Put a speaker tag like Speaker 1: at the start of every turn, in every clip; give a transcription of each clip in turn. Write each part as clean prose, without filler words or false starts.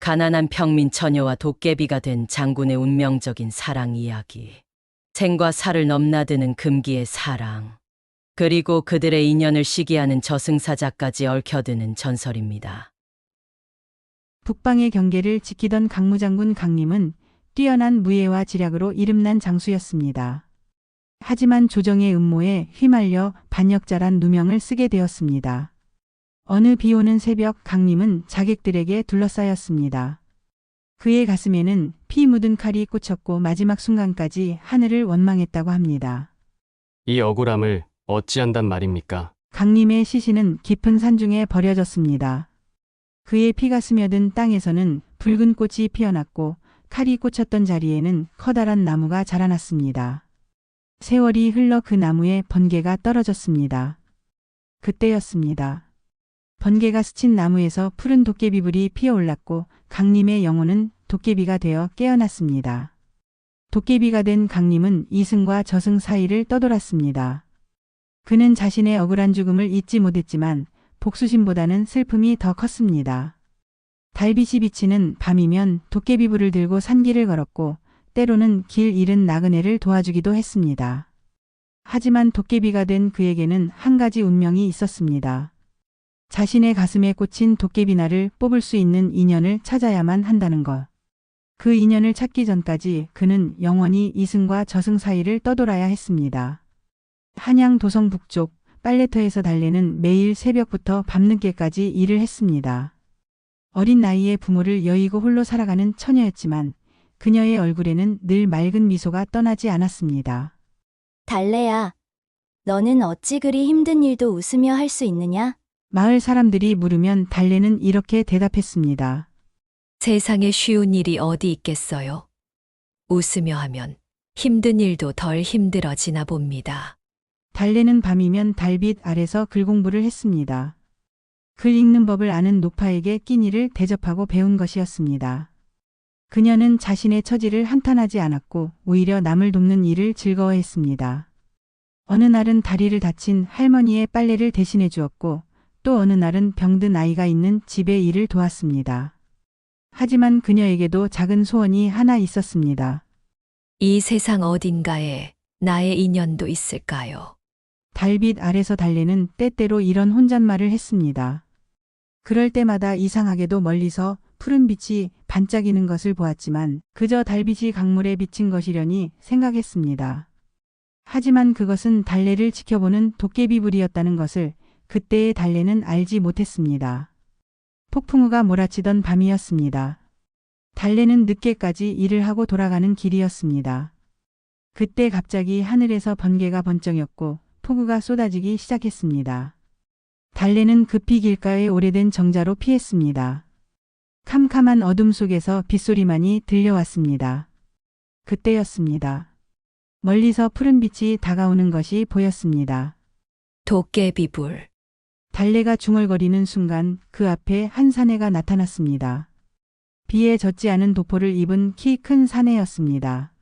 Speaker 1: 가난한 평민 처녀와 도깨비가 된 장군의 운명적인 사랑 이야기. 생과 사를 넘나드는 금기의 사랑. 그리고 그들의 인연을 시기하는 저승사자까지 얽혀드는 전설입니다.
Speaker 2: 북방의 경계를 지키던 강무장군 강림은 뛰어난 무예와 지략으로 이름난 장수였습니다. 하지만 조정의 음모에 휘말려 반역자란 누명을 쓰게 되었습니다. 어느 비오는 새벽 강림은 자객들에게 둘러싸였습니다. 그의 가슴에는 피 묻은 칼이 꽂혔고 마지막 순간까지 하늘을 원망했다고 합니다.
Speaker 3: 이 억울함을 어찌한단 말입니까?
Speaker 2: 강림의 시신은 깊은 산중에 버려졌습니다. 그의 피가 스며든 땅에서는 붉은 꽃이 피어났고 칼이 꽂혔던 자리에는 커다란 나무가 자라났습니다. 세월이 흘러 그 나무에 번개가 떨어졌습니다. 그때였습니다. 번개가 스친 나무에서 푸른 도깨비불이 피어올랐고 강림의 영혼은 도깨비가 되어 깨어났습니다. 도깨비가 된 강림은 이승과 저승 사이를 떠돌았습니다. 그는 자신의 억울한 죽음을 잊지 못했지만 복수심보다는 슬픔이 더 컸습니다. 달빛이 비치는 밤이면 도깨비불을 들고 산길을 걸었고 때로는 길 잃은 나그네를 도와주기도 했습니다. 하지만 도깨비가 된 그에게는 한 가지 운명이 있었습니다. 자신의 가슴에 꽂힌 도깨비날을 뽑을 수 있는 인연을 찾아야만 한다는 것. 그 인연을 찾기 전까지 그는 영원히 이승과 저승 사이를 떠돌아야 했습니다. 한양 도성 북쪽 빨래터에서 달래는 매일 새벽부터 밤늦게까지 일을 했습니다. 어린 나이에 부모를 여의고 홀로 살아가는 처녀였지만 그녀의 얼굴에는 늘 맑은 미소가 떠나지 않았습니다.
Speaker 4: 달래야, 너는 어찌 그리 힘든 일도 웃으며 할 수 있느냐?
Speaker 2: 마을 사람들이 물으면 달래는 이렇게 대답했습니다.
Speaker 5: 세상에 쉬운 일이 어디 있겠어요? 웃으며 하면 힘든 일도 덜 힘들어지나 봅니다.
Speaker 2: 달래는 밤이면 달빛 아래서 글 공부를 했습니다. 글 읽는 법을 아는 노파에게 끼니를 대접하고 배운 것이었습니다. 그녀는 자신의 처지를 한탄하지 않았고 오히려 남을 돕는 일을 즐거워했습니다. 어느 날은 다리를 다친 할머니의 빨래를 대신해 주었고 또 어느 날은 병든 아이가 있는 집의 일을 도왔습니다. 하지만 그녀에게도 작은 소원이 하나 있었습니다.
Speaker 5: 이 세상 어딘가에 나의 인연도 있을까요?
Speaker 2: 달빛 아래서 달래는 때때로 이런 혼잣말을 했습니다. 그럴 때마다 이상하게도 멀리서 푸른 빛이 반짝이는 것을 보았지만 그저 달빛이 강물에 비친 것이려니 생각했습니다. 하지만 그것은 달래를 지켜보는 도깨비불이었다는 것을 그때의 달래는 알지 못했습니다. 폭풍우가 몰아치던 밤이었습니다. 달래는 늦게까지 일을 하고 돌아가는 길이었습니다. 그때 갑자기 하늘에서 번개가 번쩍였고 폭우가 쏟아지기 시작했습니다. 달래는 급히 길가의 오래된 정자로 피했습니다. 캄캄한 어둠 속에서 빗소리만이 들려왔습니다. 그때였습니다. 멀리서 푸른 빛이 다가오는 것이 보였습니다.
Speaker 5: 도깨비불.
Speaker 2: 달래가 중얼거리는 순간 그 앞에 한 사내가 나타났습니다. 비에 젖지 않은 도포를 입은 키 큰 사내였습니다.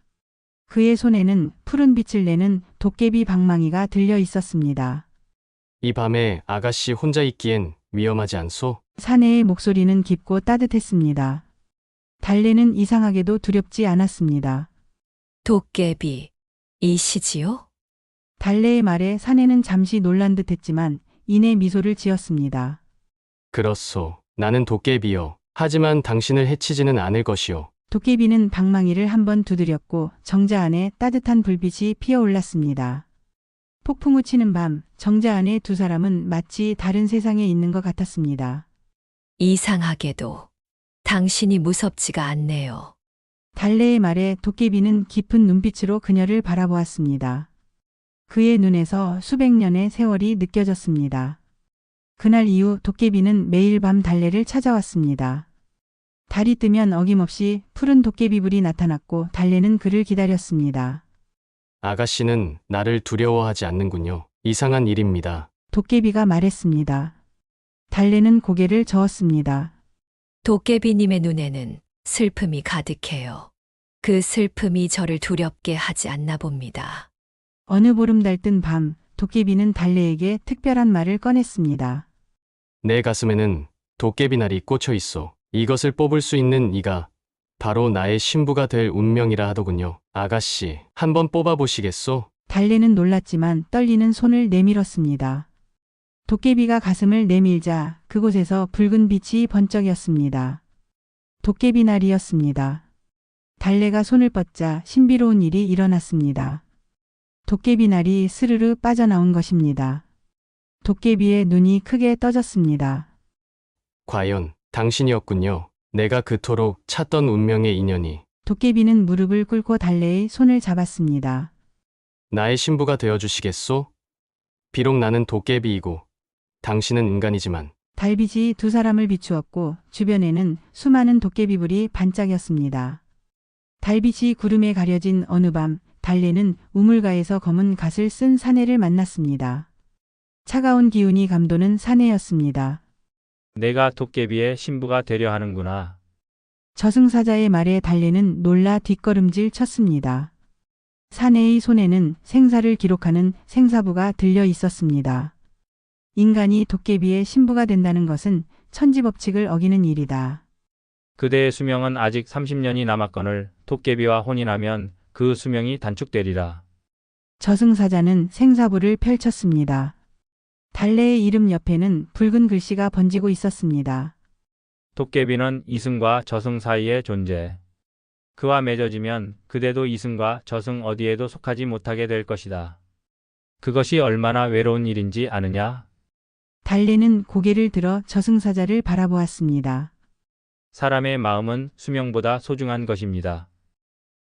Speaker 2: 그의 손에는 푸른 빛을 내는 도깨비 방망이가 들려 있었습니다.
Speaker 3: 이 밤에 아가씨 혼자 있기엔 위험하지 않소?
Speaker 2: 사내의 목소리는 깊고 따뜻했습니다. 달래는 이상하게도 두렵지 않았습니다.
Speaker 5: 도깨비. 이시지요?
Speaker 2: 달래의 말에 사내는 잠시 놀란 듯했지만 이내 미소를 지었습니다.
Speaker 3: 그렇소. 나는 도깨비요. 하지만 당신을 해치지는 않을 것이오.
Speaker 2: 도깨비는 방망이를 한번 두드렸고 정자 안에 따뜻한 불빛이 피어올랐습니다. 폭풍우 치는 밤 정자 안의 두 사람은 마치 다른 세상에 있는 것 같았습니다.
Speaker 5: 이상하게도 당신이 무섭지가 않네요.
Speaker 2: 달래의 말에 도깨비는 깊은 눈빛으로 그녀를 바라보았습니다. 그의 눈에서 수백 년의 세월이 느껴졌습니다. 그날 이후 도깨비는 매일 밤 달래를 찾아왔습니다. 달이 뜨면 어김없이 푸른 도깨비불이 나타났고 달래는 그를 기다렸습니다.
Speaker 3: 아가씨는 나를 두려워하지 않는군요. 이상한 일입니다.
Speaker 2: 도깨비가 말했습니다. 달래는 고개를 저었습니다.
Speaker 5: 도깨비님의 눈에는 슬픔이 가득해요. 그 슬픔이 저를 두렵게 하지 않나 봅니다.
Speaker 2: 어느 보름달 뜬 밤 도깨비는 달래에게 특별한 말을 꺼냈습니다.
Speaker 3: 내 가슴에는 도깨비날이 꽂혀 있어. 이것을 뽑을 수 있는 이가 바로 나의 신부가 될 운명이라 하더군요. 아가씨, 한번 뽑아보시겠소?
Speaker 2: 달래는 놀랐지만 떨리는 손을 내밀었습니다. 도깨비가 가슴을 내밀자 그곳에서 붉은 빛이 번쩍였습니다. 도깨비 날이었습니다. 달래가 손을 뻗자 신비로운 일이 일어났습니다. 도깨비 날이 스르르 빠져나온 것입니다. 도깨비의 눈이 크게 떠졌습니다.
Speaker 3: 과연 당신이었군요. 내가 그토록 찾던 운명의 인연이
Speaker 2: 도깨비는 무릎을 꿇고 달래의 손을 잡았습니다.
Speaker 3: 나의 신부가 되어주시겠소? 비록 나는 도깨비이고 당신은 인간이지만
Speaker 2: 달빛이 두 사람을 비추었고 주변에는 수많은 도깨비불이 반짝였습니다. 달빛이 구름에 가려진 어느 밤 달래는 우물가에서 검은 갓을 쓴 사내를 만났습니다. 차가운 기운이 감도는 사내였습니다.
Speaker 6: 내가 도깨비의 신부가 되려 하는구나.
Speaker 2: 저승사자의 말에 달래는 놀라 뒷걸음질 쳤습니다. 사내의 손에는 생사를 기록하는 생사부가 들려 있었습니다. 인간이 도깨비의 신부가 된다는 것은 천지법칙을 어기는 일이다.
Speaker 6: 그대의 수명은 아직 30년이 남았거늘 도깨비와 혼인하면 그 수명이 단축되리라.
Speaker 2: 저승사자는 생사부를 펼쳤습니다. 달래의 이름 옆에는 붉은 글씨가 번지고 있었습니다.
Speaker 6: 도깨비는 이승과 저승 사이의 존재. 그와 맺어지면 그대도 이승과 저승 어디에도 속하지 못하게 될 것이다. 그것이 얼마나 외로운 일인지 아느냐?
Speaker 2: 달래는 고개를 들어 저승사자를 바라보았습니다.
Speaker 6: 사람의 마음은 수명보다 소중한 것입니다.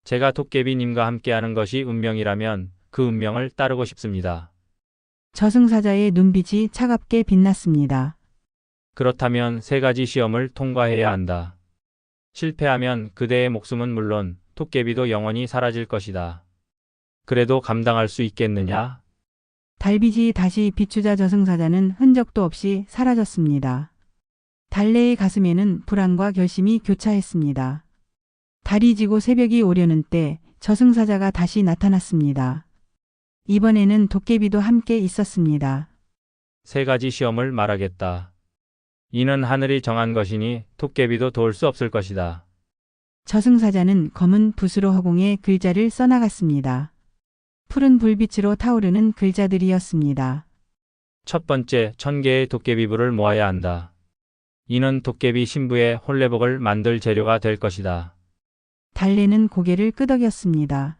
Speaker 6: 제가 도깨비님과 함께하는 것이 운명이라면 그 운명을 따르고 싶습니다.
Speaker 2: 저승사자의 눈빛이 차갑게 빛났습니다.
Speaker 6: 그렇다면 세 가지 시험을 통과해야 한다. 실패하면 그대의 목숨은 물론 도깨비도 영원히 사라질 것이다. 그래도 감당할 수 있겠느냐?
Speaker 2: 달빛이 다시 비추자 저승사자는 흔적도 없이 사라졌습니다. 달래의 가슴에는 불안과 결심이 교차했습니다. 달이 지고 새벽이 오려는 때 저승사자가 다시 나타났습니다. 이번에는 도깨비도 함께 있었습니다.
Speaker 6: 세 가지 시험을 말하겠다. 이는 하늘이 정한 것이니 도깨비도 도울 수 없을 것이다.
Speaker 2: 저승사자는 검은 붓으로 허공에 글자를 써나갔습니다. 푸른 불빛으로 타오르는 글자들이었습니다.
Speaker 6: 첫 번째, 1000개의 도깨비불을 모아야 한다. 이는 도깨비 신부의 홀레복을 만들 재료가 될 것이다.
Speaker 2: 달래는 고개를 끄덕였습니다.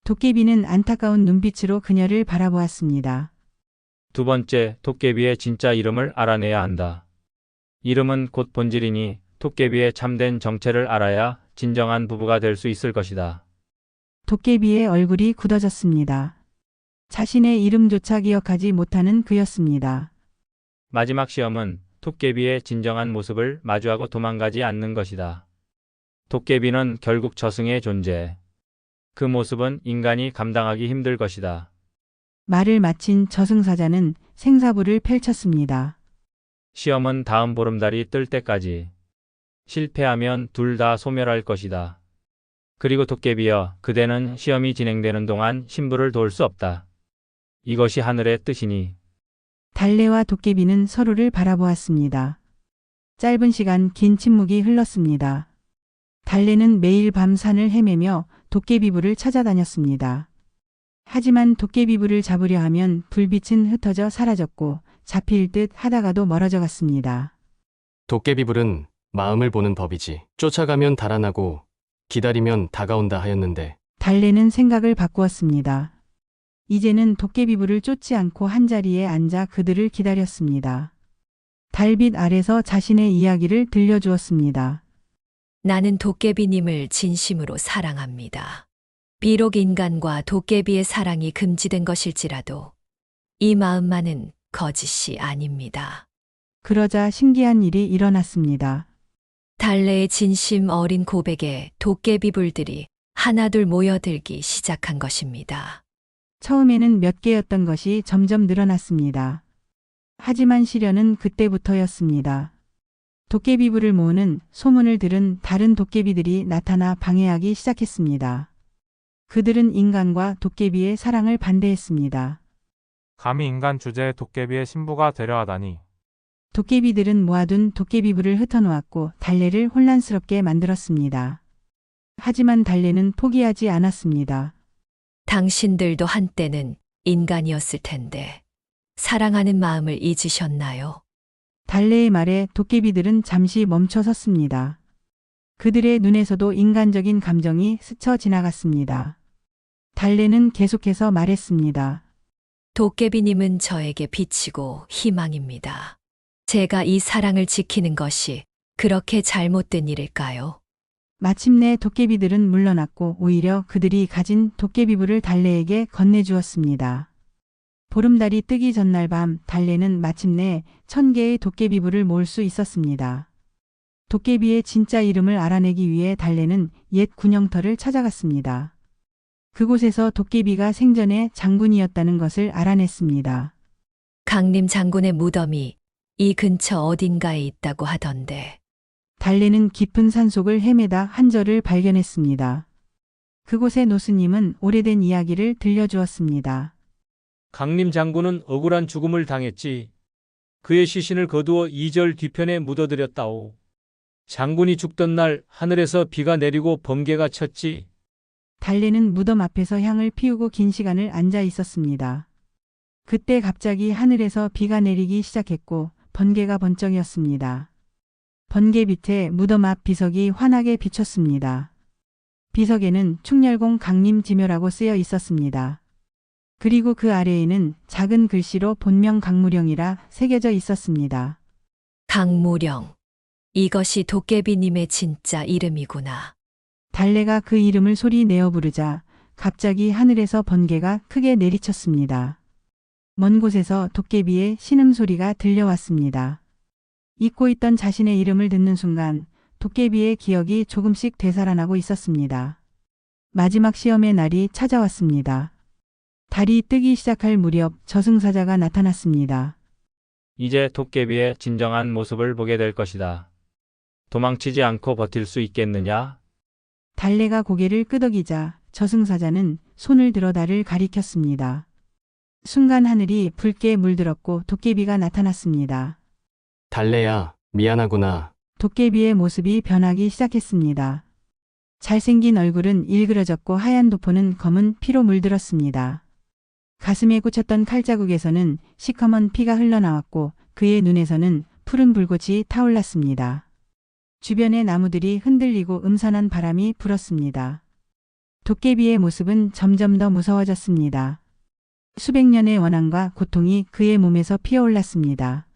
Speaker 2: 도깨비는 안타까운 눈빛으로 그녀를 바라보았습니다.
Speaker 6: 두 번째, 도깨비의 진짜 이름을 알아내야 한다. 이름은 곧 본질이니 도깨비의 참된 정체를 알아야 진정한 부부가 될 수 있을 것이다.
Speaker 2: 도깨비의 얼굴이 굳어졌습니다. 자신의 이름조차 기억하지 못하는 그였습니다.
Speaker 6: 마지막 시험은 도깨비의 진정한 모습을 마주하고 도망가지 않는 것이다. 도깨비는 결국 저승의 존재. 그 모습은 인간이 감당하기 힘들 것이다.
Speaker 2: 말을 마친 저승사자는 생사부를 펼쳤습니다.
Speaker 6: 시험은 다음 보름달이 뜰 때까지. 실패하면 둘 다 소멸할 것이다. 그리고 도깨비여, 그대는 시험이 진행되는 동안 신부를 도울 수 없다. 이것이 하늘의 뜻이니.
Speaker 2: 달래와 도깨비는 서로를 바라보았습니다. 짧은 시간 긴 침묵이 흘렀습니다. 달래는 매일 밤 산을 헤매며 도깨비불을 찾아다녔습니다. 하지만 도깨비불을 잡으려 하면 불빛은 흩어져 사라졌고 잡힐 듯 하다가도 멀어져 갔습니다.
Speaker 3: 도깨비불은 마음을 보는 법이지. 쫓아가면 달아나고 기다리면 다가온다 하였는데
Speaker 2: 달래는 생각을 바꾸었습니다. 이제는 도깨비불을 쫓지 않고 한자리에 앉아 그들을 기다렸습니다. 달빛 아래서 자신의 이야기를 들려주었습니다.
Speaker 5: 나는 도깨비님을 진심으로 사랑합니다. 비록 인간과 도깨비의 사랑이 금지된 것일지라도 이 마음만은 거짓이 아닙니다.
Speaker 2: 그러자 신기한 일이 일어났습니다.
Speaker 5: 달래의 진심 어린 고백에 도깨비 불들이 하나둘 모여들기 시작한 것입니다.
Speaker 2: 처음에는 몇 개였던 것이 점점 늘어났습니다. 하지만 시련은 그때부터였습니다. 도깨비불을 모으는 소문을 들은 다른 도깨비들이 나타나 방해하기 시작했습니다. 그들은 인간과 도깨비의 사랑을 반대했습니다.
Speaker 7: 감히 인간 주제에 도깨비의 신부가 되려 하다니.
Speaker 2: 도깨비들은 모아둔 도깨비불을 흩어놓았고 달래를 혼란스럽게 만들었습니다. 하지만 달래는 포기하지 않았습니다.
Speaker 5: 당신들도 한때는 인간이었을 텐데 사랑하는 마음을 잊으셨나요?
Speaker 2: 달래의 말에 도깨비들은 잠시 멈춰 섰습니다. 그들의 눈에서도 인간적인 감정이 스쳐 지나갔습니다. 달래는 계속해서 말했습니다.
Speaker 5: 도깨비님은 저에게 빛이고 희망입니다. 제가 이 사랑을 지키는 것이 그렇게 잘못된 일일까요?
Speaker 2: 마침내 도깨비들은 물러났고 오히려 그들이 가진 도깨비불을 달래에게 건네주었습니다. 보름달이 뜨기 전날 밤 달래는 마침내 1000개의 도깨비불을 모을 수 있었습니다. 도깨비의 진짜 이름을 알아내기 위해 달래는 옛 군영터를 찾아갔습니다. 그곳에서 도깨비가 생전에 장군이었다는 것을 알아냈습니다.
Speaker 5: 강림 장군의 무덤이 이 근처 어딘가에 있다고 하던데
Speaker 2: 달래는 깊은 산속을 헤매다 한 절을 발견했습니다. 그곳의 노스님은 오래된 이야기를 들려주었습니다.
Speaker 6: 강림 장군은 억울한 죽음을 당했지. 그의 시신을 거두어 2절 뒤편에 묻어들였다오. 장군이 죽던 날 하늘에서 비가 내리고 번개가 쳤지.
Speaker 2: 달래는 무덤 앞에서 향을 피우고 긴 시간을 앉아 있었습니다. 그때 갑자기 하늘에서 비가 내리기 시작했고 번개가 번쩍이었습니다. 번개 밑에 무덤 앞 비석이 환하게 비쳤습니다. 비석에는 충렬공 강림지묘라고 쓰여 있었습니다. 그리고 그 아래에는 작은 글씨로 본명 강무령이라 새겨져 있었습니다.
Speaker 5: 강무령. 이것이 도깨비님의 진짜 이름이구나.
Speaker 2: 달래가 그 이름을 소리 내어 부르자 갑자기 하늘에서 번개가 크게 내리쳤습니다. 먼 곳에서 도깨비의 신음소리가 들려왔습니다. 잊고 있던 자신의 이름을 듣는 순간 도깨비의 기억이 조금씩 되살아나고 있었습니다. 마지막 시험의 날이 찾아왔습니다. 달이 뜨기 시작할 무렵 저승사자가 나타났습니다.
Speaker 6: 이제 도깨비의 진정한 모습을 보게 될 것이다. 도망치지 않고 버틸 수 있겠느냐?
Speaker 2: 달래가 고개를 끄덕이자 저승사자는 손을 들어 달을 가리켰습니다. 순간 하늘이 붉게 물들었고 도깨비가 나타났습니다.
Speaker 3: 달래야, 미안하구나.
Speaker 2: 도깨비의 모습이 변하기 시작했습니다. 잘생긴 얼굴은 일그러졌고 하얀 도포는 검은 피로 물들었습니다. 가슴에 꽂혔던 칼자국에서는 시커먼 피가 흘러나왔고 그의 눈에서는 푸른 불꽃이 타올랐습니다. 주변의 나무들이 흔들리고 음산한 바람이 불었습니다. 도깨비의 모습은 점점 더 무서워졌습니다. 수백 년의 원한과 고통이 그의 몸에서 피어올랐습니다.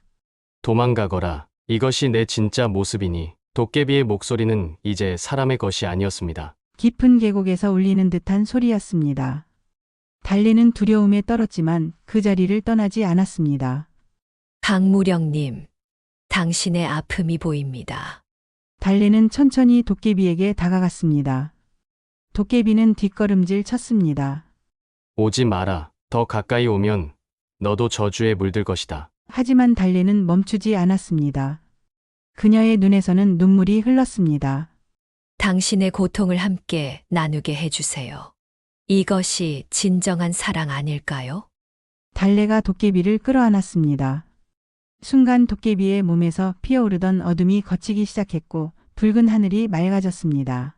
Speaker 3: 도망가거라. 이것이 내 진짜 모습이니. 도깨비의 목소리는 이제 사람의 것이 아니었습니다.
Speaker 2: 깊은 계곡에서 울리는 듯한 소리였습니다. 달래는 두려움에 떨었지만 그 자리를 떠나지 않았습니다.
Speaker 5: 강무령님, 당신의 아픔이 보입니다.
Speaker 2: 달래는 천천히 도깨비에게 다가갔습니다. 도깨비는 뒷걸음질 쳤습니다.
Speaker 3: 오지 마라. 더 가까이 오면 너도 저주에 물들 것이다.
Speaker 2: 하지만 달래는 멈추지 않았습니다. 그녀의 눈에서는 눈물이 흘렀습니다.
Speaker 5: 당신의 고통을 함께 나누게 해주세요. 이것이 진정한 사랑 아닐까요?
Speaker 2: 달래가 도깨비를 끌어안았습니다. 순간 도깨비의 몸에서 피어오르던 어둠이 걷히기 시작했고 붉은 하늘이 맑아졌습니다.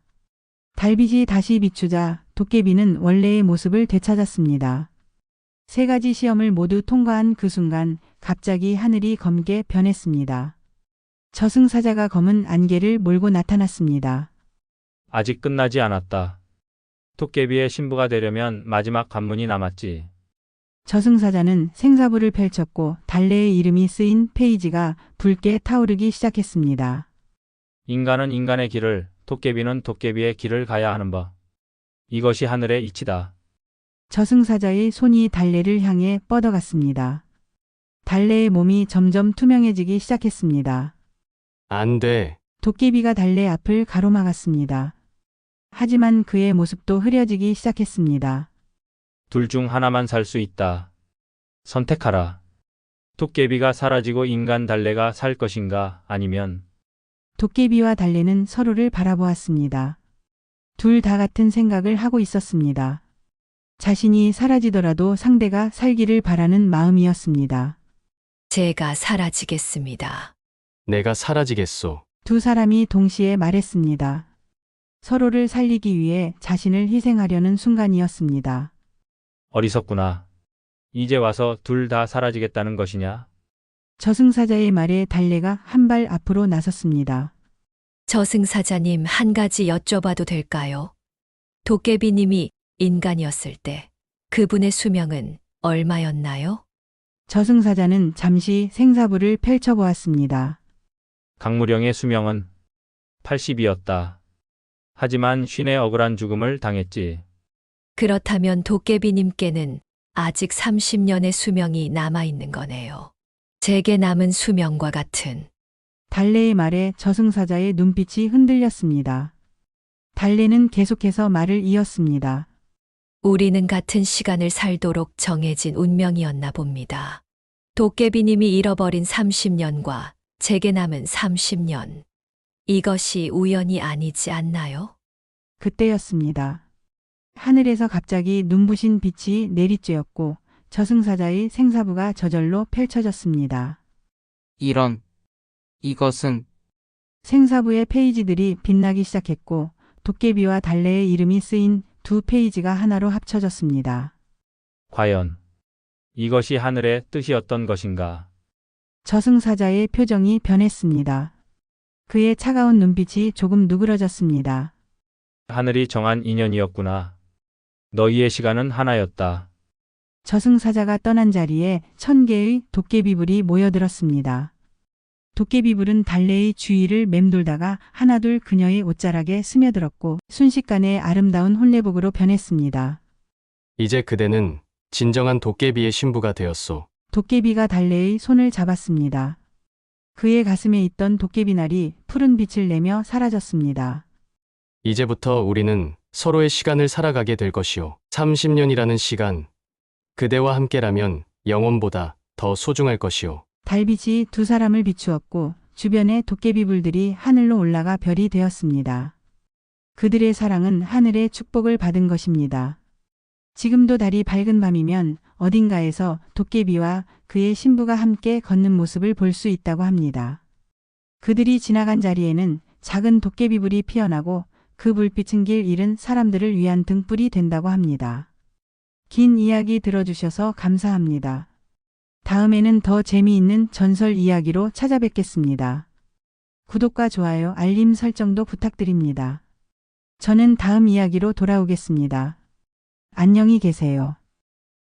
Speaker 2: 달빛이 다시 비추자 도깨비는 원래의 모습을 되찾았습니다. 3가지 시험을 모두 통과한 그 순간 갑자기 하늘이 검게 변했습니다. 저승사자가 검은 안개를 몰고 나타났습니다.
Speaker 6: 아직 끝나지 않았다. 도깨비의 신부가 되려면 마지막 관문이 남았지.
Speaker 2: 저승사자는 생사부를 펼쳤고 달래의 이름이 쓰인 페이지가 붉게 타오르기 시작했습니다.
Speaker 6: 인간은 인간의 길을, 도깨비는 도깨비의 길을 가야 하는 법. 이것이 하늘의 이치다.
Speaker 2: 저승사자의 손이 달래를 향해 뻗어갔습니다. 달래의 몸이 점점 투명해지기 시작했습니다.
Speaker 3: 안 돼.
Speaker 2: 도깨비가 달래 앞을 가로막았습니다. 하지만 그의 모습도 흐려지기 시작했습니다.
Speaker 6: 둘 중 하나만 살 수 있다. 선택하라. 도깨비가 사라지고 인간 달래가 살 것인가 아니면
Speaker 2: 도깨비와 달래는 서로를 바라보았습니다. 둘 다 같은 생각을 하고 있었습니다. 자신이 사라지더라도 상대가 살기를 바라는 마음이었습니다.
Speaker 5: 제가 사라지겠습니다.
Speaker 3: 내가 사라지겠소.
Speaker 2: 두 사람이 동시에 말했습니다. 서로를 살리기 위해 자신을 희생하려는 순간이었습니다.
Speaker 6: 어리석구나. 이제 와서 둘 다 사라지겠다는 것이냐?
Speaker 2: 저승사자의 말에 달래가 한 발 앞으로 나섰습니다.
Speaker 5: 저승사자님, 한 가지 여쭤봐도 될까요? 도깨비님이 인간이었을 때 그분의 수명은 얼마였나요?
Speaker 2: 저승사자는 잠시 생사부를 펼쳐보았습니다.
Speaker 6: 강무령의 수명은 80이었다. 하지만 쉰의 억울한 죽음을 당했지.
Speaker 5: 그렇다면 도깨비님께는 아직 30년의 수명이 남아있는 거네요. 제게 남은 수명과 같은.
Speaker 2: 달래의 말에 저승사자의 눈빛이 흔들렸습니다. 달래는 계속해서 말을 이었습니다.
Speaker 5: 우리는 같은 시간을 살도록 정해진 운명이었나 봅니다. 도깨비님이 잃어버린 30년과 제게 남은 30년. 이것이 우연이 아니지 않나요?
Speaker 2: 그때였습니다. 하늘에서 갑자기 눈부신 빛이 내리쬐었고 저승사자의 생사부가 저절로 펼쳐졌습니다.
Speaker 7: 이것은
Speaker 2: 생사부의 페이지들이 빛나기 시작했고 도깨비와 달래의 이름이 쓰인 두 페이지가 하나로 합쳐졌습니다.
Speaker 6: 과연 이것이 하늘의 뜻이었던 것인가?
Speaker 2: 저승사자의 표정이 변했습니다. 그의 차가운 눈빛이 조금 누그러졌습니다.
Speaker 6: 하늘이 정한 인연이었구나. 너희의 시간은 하나였다.
Speaker 2: 저승사자가 떠난 자리에 1000개의 도깨비불이 모여들었습니다. 도깨비불은 달래의 주위를 맴돌다가 하나둘 그녀의 옷자락에 스며들었고 순식간에 아름다운 혼례복으로 변했습니다.
Speaker 3: 이제 그대는 진정한 도깨비의 신부가 되었소.
Speaker 2: 도깨비가 달래의 손을 잡았습니다. 그의 가슴에 있던 도깨비날이 푸른 빛을 내며 사라졌습니다.
Speaker 3: 이제부터 우리는 서로의 시간을 살아가게 될 것이오. 30년이라는 시간, 그대와 함께라면 영혼보다 더 소중할 것이오.
Speaker 2: 달빛이 두 사람을 비추었고 주변의 도깨비불들이 하늘로 올라가 별이 되었습니다. 그들의 사랑은 하늘의 축복을 받은 것입니다. 지금도 달이 밝은 밤이면 어딘가에서 도깨비와 그의 신부가 함께 걷는 모습을 볼 수 있다고 합니다. 그들이 지나간 자리에는 작은 도깨비불이 피어나고 그 불빛은 길 잃은 사람들을 위한 등불이 된다고 합니다. 긴 이야기 들어주셔서 감사합니다. 다음에는 더 재미있는 전설 이야기로 찾아뵙겠습니다. 구독과 좋아요, 알림 설정도 부탁드립니다. 저는 다음 이야기로 돌아오겠습니다. 안녕히 계세요.